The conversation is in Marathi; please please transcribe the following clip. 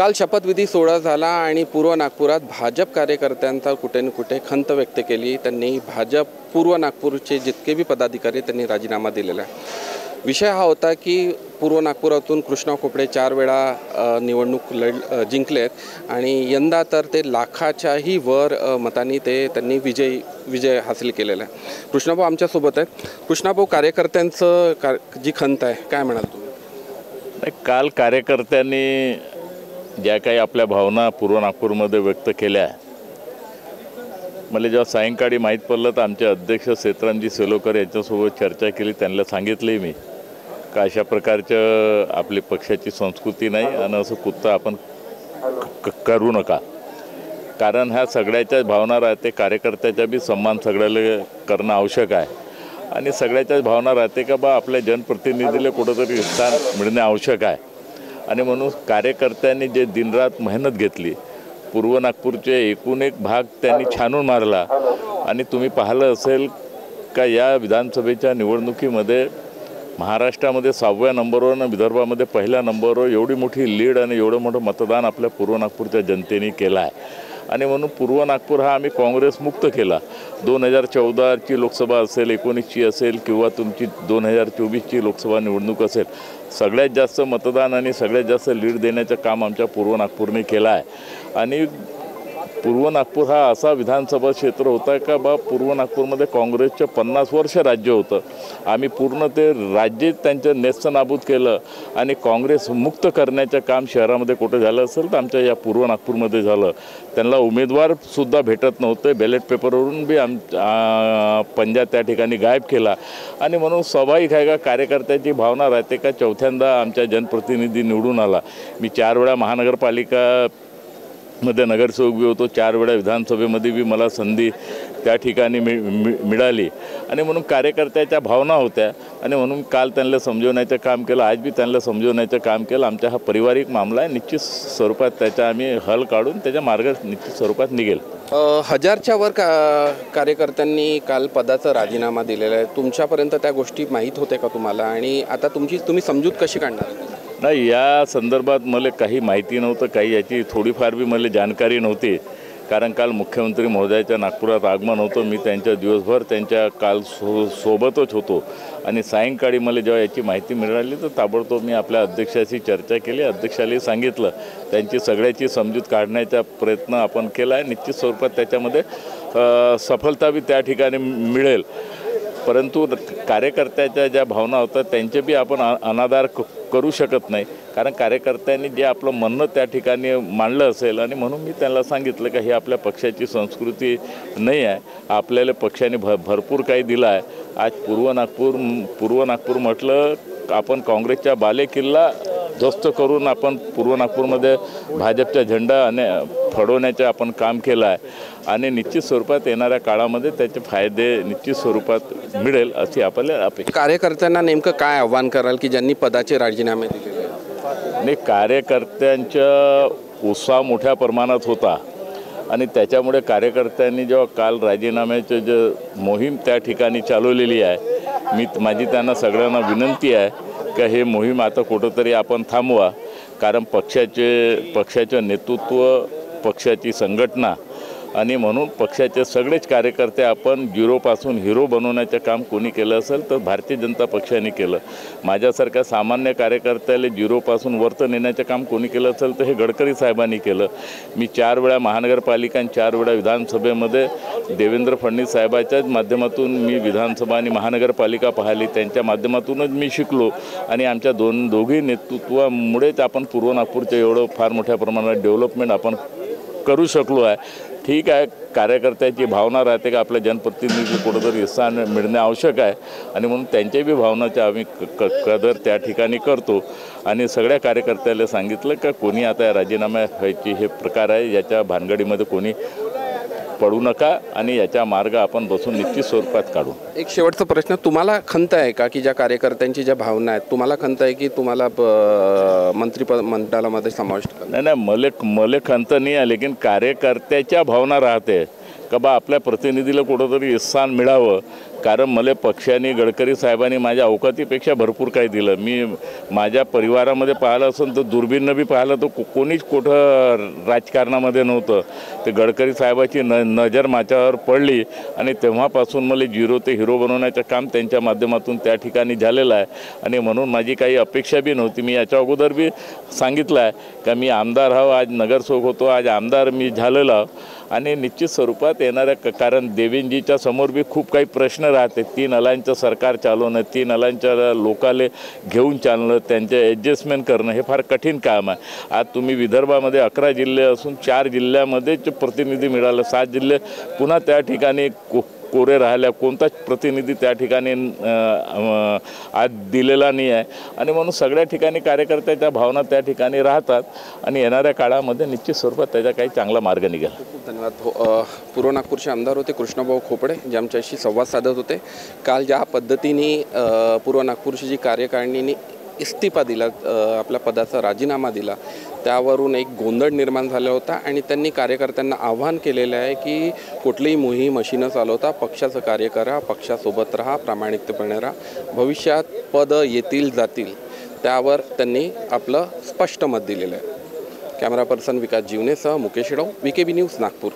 काल शपथविधी सोहळा झाला आणि पूर्व नागपुरात भाजप कार्यकर्त्यांचा कुठे ना कुठे खंत व्यक्त केली। त्यांनी भाजप पूर्व नागपूरचे जितके भी पदाधिकारी त्यांनी राजीनामा दिलेला आहे। विषय हा होता की पूर्व नागपुरातून कृष्णा खोपडे 4 वेळा निवडणूक जिंकलेत आणि यंदा तर ते लाखाच्याही वर मतांनी त्यांनी विजय हासिल केलेला आहे। कृष्णाभाऊ आमच्यासोबत आहेत। कृष्णाभाऊ, कार्यकर्त्यांचं जी खंत आहे काय म्हणाल तुम्ही? काल कार्यकर्त्यांनी ज्या काही आपल्या भावना पूर्व नागपूरमध्ये व्यक्त केल्या, मला जेव्हा सायंकाळी माहीत पडलं तर आमचे अध्यक्ष सेतरामजी सेलोकर यांच्यासोबत चर्चा केली। त्यांना सांगितले मी का अशा प्रकारचं आपली पक्षाची संस्कृती नाही आणि असं कुत्ता आपण करू नका, कारण ह्या सगळ्याच्याच भावना राहते। कार्यकर्त्याचा बी सन्मान सगळ्याला करणं आवश्यक आहे आणि सगळ्याच्याच भावना राहते का बा आपल्या जनप्रतिनिधीला कुठंतरी स्थान मिळणे आवश्यक आहे। आणि म्हणून कार्यकर्त्यांनी जे दिनरात मेहनत घेतली, पूर्व नागपूरचे एकूण एक भाग त्यांनी छानून मारला आणि तुम्ही पाहिलं असेल का या विधानसभेच्या निवडणुकीमध्ये महाराष्ट्रामध्ये 6व्या नंबरवर आणि विदर्भामध्ये 1ल्या नंबरवर एवढी मोठी लीड आणि एवढं मोठं मतदान आपल्या पूर्व नागपूरच्या जनतेने केलं आहे। आणि म्हणून पूर्व नागपूर हा आम्ही काँग्रेसमुक्त केला। 2014ची लोकसभा असेल, 19ची असेल किंवा तुमची 2024ची लोकसभा निवडणूक असेल, सगळ्यात जास्त मतदान आणि सगळ्यात जास्त लीड देण्याचं काम आमच्या पूर्व नागपूरने केलं आहे। आणि पूर्व नागपूर हा असा विधानसभा क्षेत्र होता का बा पूर्व नागपूरमध्ये काँग्रेसचं 50 वर्ष राज्य होतं। आम्ही पूर्ण ते राज्य त्यांचं नेस्तनाबूत केलं आणि काँग्रेस मुक्त करण्याचं काम शहरामध्ये कुठं झालं असेल तर आमच्या या पूर्व नागपूरमध्ये झालं। त्यांना उमेदवारसुद्धा भेटत नव्हते, बॅलेट पेपरवरून बी पंजा त्या ठिकाणी गायब केला। आणि म्हणून स्वाभाविक आहे का कार्यकर्त्याची भावना राहते का चौथ्यांदा आमच्या जनप्रतिनिधी निवडून आला। मी 4 वेळा महानगरपालिका मध्ये नगरसेवक बी होतो, 4 वेळा विधानसभेमध्ये बी मला संधी त्या ठिकाणी मिळाली आणि म्हणून कार्यकर्त्याच्या भावना होत्या आणि म्हणून काल त्यांना समजवण्याचं काम केलं, आज बी त्यांना समजवण्याचं काम केलं। आमचा हा पारिवारिक मामला आहे, निश्चित स्वरूपात त्याचा आम्ही हल काढून त्याच्या मार्ग निश्चित स्वरूपात निघेल। 1000च्या वर कार्यकर्त्यांनी काल पदाचा राजीनामा दिलेला आहे। तुमच्यापर्यंत त्या गोष्टी माहीत होते का तुम्हाला आणि आता तुम्ही समजूत कशी काढणार? नाही, या संदर्भात मला काही माहिती नव्हतं, काही याची थोडीफार बी मला जानकारी नव्हती, कारण काल मुख्यमंत्री महोदयाच्या नागपुरात आगमन होतं। मी त्यांच्या दिवसभर त्यांच्या काल सोबतच होतो आणि सायंकाळी मला जेव्हा याची माहिती मिळाली तर ताबडतोब मी आपल्या अध्यक्षाशी चर्चा केली। अध्यक्षाला सांगितलं, त्यांची सगळ्याची समजूत काढण्याचा प्रयत्न आपण केला आहे। निश्चित स्वरूपात त्याच्यामध्ये सफलता बी त्या ठिकाणी मिळेल, परंतु कार्यकर्त्याच्या ज्या भावना होतात त्यांचे बी आपण अनादर करू शकत नाही, कारण कार्यकर्त्यांनी जे आपलं म्हणणं त्या ठिकाणी मांडलं असेल आणि म्हणून मी त्यांना सांगितलं की ही आपल्या पक्षाची संस्कृती नाही आहे। आपल्याला पक्षाने भरपूर काही दिलं आहे। आज पूर्व नागपूर म्हटलं आपण काँग्रेसच्या बालेकिल्ला ध्वस्त करून आपण पूर्व नागपूरमध्ये भाजपचा झेंडा आणि फडवण्याचं आपण काम केलं आहे आणि निश्चित स्वरूपात येणाऱ्या काळामध्ये त्याचे फायदे निश्चित स्वरूपात मिळेल अशी आपल्याला अपेक्षा। कार्यकर्त्यांना नेमकं काय आव्हान कराल की ज्यांनी पदाचे राजीनामे दिले? नाही, कार्यकर्त्यांचा उत्साह मोठ्या प्रमाणात होता आणि त्याच्यामुळे कार्यकर्त्यांनी जेव्हा काल राजीनाम्याचं जे मोहीम त्या ठिकाणी चालवलेली आहे, माझी त्यांना सगळ्यांना विनंती आहे की हे मोहीम आता कुठंतरी आपण थांबवा, कारण पक्षाचं नेतृत्व, पक्षाची संघटना आणि म्हणून पक्षाचे सगळेच कार्यकर्ते आपण झिरोपासून हिरो बनवण्याचं काम कोणी केलं असेल तर भारतीय जनता पक्षाने केलं। माझ्यासारख्या सामान्य कार्यकर्त्याला झिरोपासून वरत नेण्याचं काम कोणी केलं असेल तर हे गडकरी साहेबांनी केलं। मी 4 वेळा महानगरपालिका आणि 4 वेळा विधानसभेमध्ये देवेंद्र फडणवीस साहेबाच्याच माध्यमातून मी विधानसभा आणि महानगरपालिका पाहिली, त्यांच्या माध्यमातूनच मी शिकलो आणि आमच्या दोघी नेतृत्वामुळेच आपण पूर्व नागपूरचं एवढं फार मोठ्या प्रमाणात डेव्हलपमेंट आपण करू शकलो आहे। ठीक आहे, कार्यकर्त्याची भावना राहते का आपल्या जनप्रतिनिधी कुठंतरी स्थान मिळणे आवश्यक आहे आणि म्हणून त्यांच्या बी भावनाचा आम्ही कदर त्या ठिकाणी करतो आणि सगळ्या कार्यकर्त्याला सांगितलं का कोणी आता राजीनामा व्हायची हे प्रकार आहे, याच्या भानगडीमध्ये कोणी पडू नका आणि याचा मार्ग आपण बसून निश्चित स्वरूपात काढू। एक शेवटचा प्रश्न, तुम्हाला खंत आहे का की ज्या कार्यकर्त्यांची ज्या भावना आहेत, तुम्हाला खंत आहे की तुम्हाला मंत्रिमंडळामध्ये समाविष्ट करा? नाही, मले खंत नाही आहे, लेकिन कार्यकर्त्याच्या भावना राहते का बा आपल्या प्रतिनिधीला कुठंतरी स्थान मिळावं, कारण मला पक्षाने गडकरी साहेबांनी माझ्या अवकातीपेक्षा भरपूर काही दिलं. मी माझ्या परिवारामध्ये पाहिलं असेल तर दुर्बीननं बी पाहिलं तर कोणीच कुठं राजकारणामध्ये नव्हतं. ते गडकरी साहेबाची नजर माझ्यावर पडली आणि तेव्हापासून मला झिरो ते हिरो बनवण्याचं काम त्यांच्या माध्यमातून त्या ठिकाणी झालेलं आहे. आणि म्हणून माझी काही अपेक्षा बी नव्हती. मी याच्या अगोदर बी सांगितलं आहे का मी आमदार आहो, आज नगरसेवक होतो, आज आमदार मी झालेलो आहो. आणि निश्चित स्वरूपात येणाऱ्या कारण देवेंजीच्या समोर बी खूप काही प्रश्न राहते. 3 अलांचं सरकार चालवणं, 3 अलांच्या लोकाले घेऊन चालणं, त्यांचे ॲडजस्टमेंट करणं हे फार कठीण काम आहे. आज तुम्ही विदर्भामध्ये 11 जिल्हे असून 4 जिल्ह्यामध्येच प्रतिनिधी मिळालं, 7 जिल्हे पुन्हा त्या ठिकाणी कोरे राहिल्या, कोणताच प्रतिनिधी त्या ठिकाणी आज दिलेला नाही आहे. आणि म्हणून सगळ्या ठिकाणी कार्यकर्त्याच्या भावना त्या ठिकाणी राहतात आणि येणाऱ्या काळामध्ये निश्चित स्वरूपात त्याचा काही चांगला मार्ग निघेल. खूप धन्यवाद. पूर्व नागपूरचे आमदार होते कृष्णभाऊ खोपडे, जे आमच्याशी संवाद साधत होते. काल ज्या पद्धतीने पूर्व नागपूरची जी कार्यकारिणीने इस्तिफा दिला, आपल्या पदाचा राजीनामा दिला, त्यावरून एक गोंधळ निर्माण झाला होता. आणि त्यांनी कार्यकर्त्यांना आव्हान केलेलं आहे की कुठलीही मोहीम मशीनं चालवता पक्षाचं कार्य करा, पक्षासोबत राहा, प्रामाणिकपणे राहा, भविष्यात पदं येतील जातील, त्यावर त्यांनी आपलं स्पष्ट मत दिलेलं आहे. कॅमेरा पर्सन विकास जीवनेसह मुकेश डो, VKB न्यूज नागपूर.